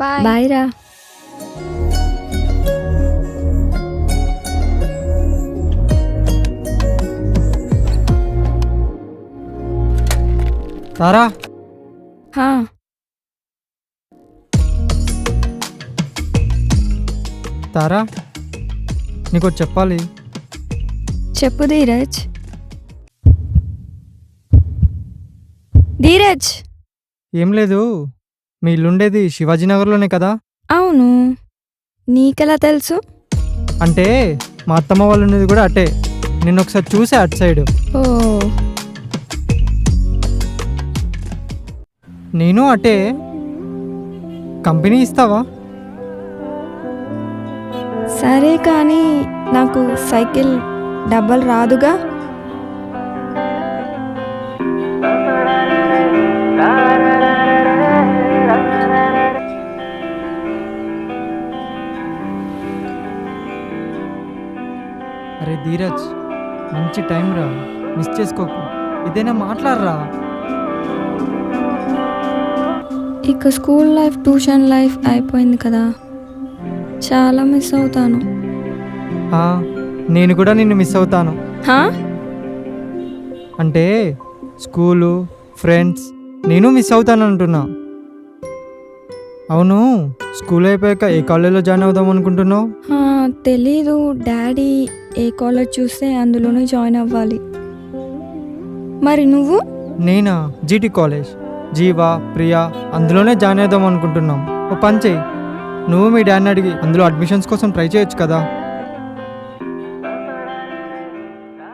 Bye. Bye రా. తారా హా, తారా నీకు ఒకటి చెప్పాలి. చెప్పు ధీరజ్. ధీరజ్. ఏం లేదు, మీ ఇల్లుండేది శివాజీనగర్లోనే కదా? అవును, నీకెలా తెలుసు? అంటే మా అత్తమ్మ వాళ్ళు ఉండేది కూడా అటే. నిన్న ఒకసారి చూసా అటు సైడ్. ఓ, నేను అటే. కంపెనీ ఇస్తావా? సరే కానీ నాకు సైకిల్ డబ్బలు రాదుగా. అరే ధీరజ్, మంచి టైం రా, మిస్ చేసుకోకు. ఇదేనా మాట్లాడరా. ఇక స్కూల్ లైఫ్, ట్యూషన్ లైఫ్ అయిపోయింది కదా, చాలా మిస్ అవుతాను. ఆ, నేను కూడా నిన్ను మిస్ అవుతాను. హా? అంటే స్కూలు, ఫ్రెండ్స్, నేను మిస్ అవుతాను అంటున్నా. అవును, స్కూల్ అయిపోయాక ఏ కాలేజీలో జాయిన్ అవుదాం అనుకుంటున్నావు? హా, తెలీదు. డాడీ ఏ కాలేజ్ చూస్తే అందులోనే జాయిన్ అవ్వాలి. మరి నువ్వు? నేనా, జీటీ కాలేజ్. జీవా, ప్రియా అందులోనే జాయిన్ అవుదాం అనుకుంటున్నాం. ఓ పని చేయి, నువ్వు మీ డాడీని అడిగి అందులో అడ్మిషన్స్ కోసం ట్రై చేయొచ్చు కదా.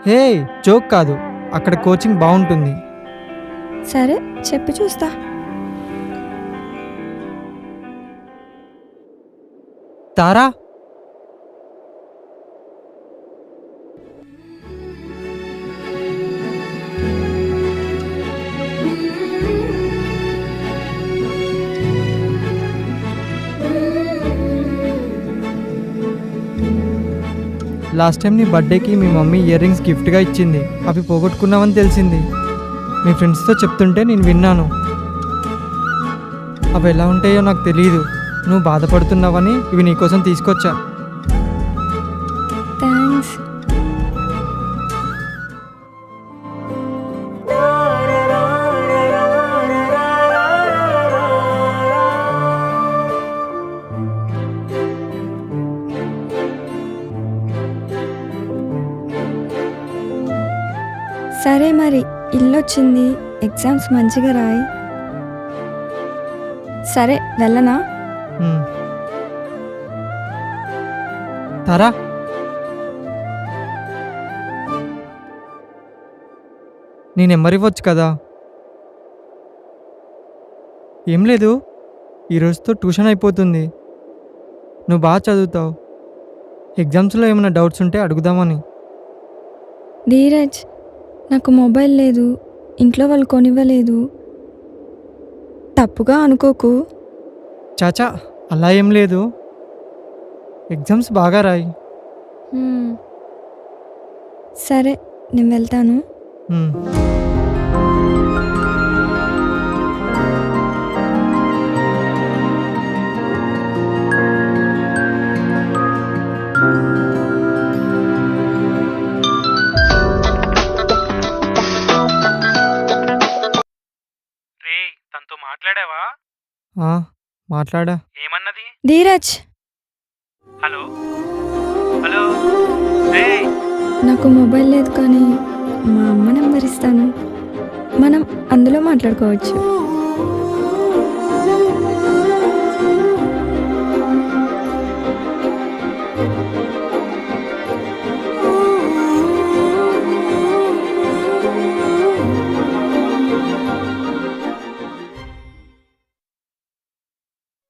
హే, జోక్ కాదు, అక్కడ కోచింగ్ బాగుంటుంది. సరే చెప్పి చూస్తా. తారా, లాస్ట్ టైం నీ బర్త్డేకి మీ మమ్మీ ఇయర్ రింగ్స్ గిఫ్ట్గా ఇచ్చింది. అవి పోగొట్టుకున్నావని తెలిసింది. మీ ఫ్రెండ్స్తో చెప్తుంటే నేను విన్నాను. అవి ఎలా ఉంటాయో నాకు తెలియదు. నువ్వు బాధపడుతున్నావని ఇవి నీకోసం తీసుకొచ్చా. థ్యాంక్స్. సరే మరి, ఇల్లు వచ్చింది, ఎగ్జామ్స్ మంచిగా రాయి. సరే వెళ్ళనా? హ్మ్. తారా, నీ నెంబర్ ఇవ్వచ్చు కదా. ఏం లేదు, ఈరోజుతో ట్యూషన్ అయిపోతుంది. నువ్వు బాగా చదువుతావు. ఎగ్జామ్స్లో ఏమైనా డౌట్స్ ఉంటే అడుగుదామని. ధీరజ్, నాకు మొబైల్ లేదు, ఇంట్లో వాళ్ళు కొనివ్వలేదు, తప్పుగా అనుకోకు. చాచా, అలా ఏం లేదు. ఎగ్జామ్స్ బాగా రాయి. సరే నేను వెళ్తాను. హ్మ్. తనతో మాట్లాడావా? ఆ, మాట్లాడా. ఏమన్నది? Dheeraj, hello hello. రేయ్, నాకు మొబైల్ లేదు కానీ మా అమ్మ నెంబర్ ఇస్తాను, మనం అందులో మాట్లాడుకోవచ్చు.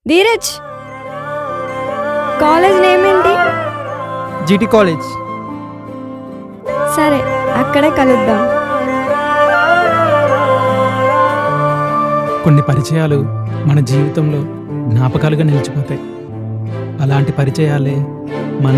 ధీరజ్, కాలేజ్ నేమ్ ఏంటి? GT college. సరే అక్కడే కలుద్దాం. కొన్ని పరిచయాలు మన జీవితంలో జ్ఞాపకాలుగా నిలిచిపోతాయి. అలాంటి పరిచయాలే మన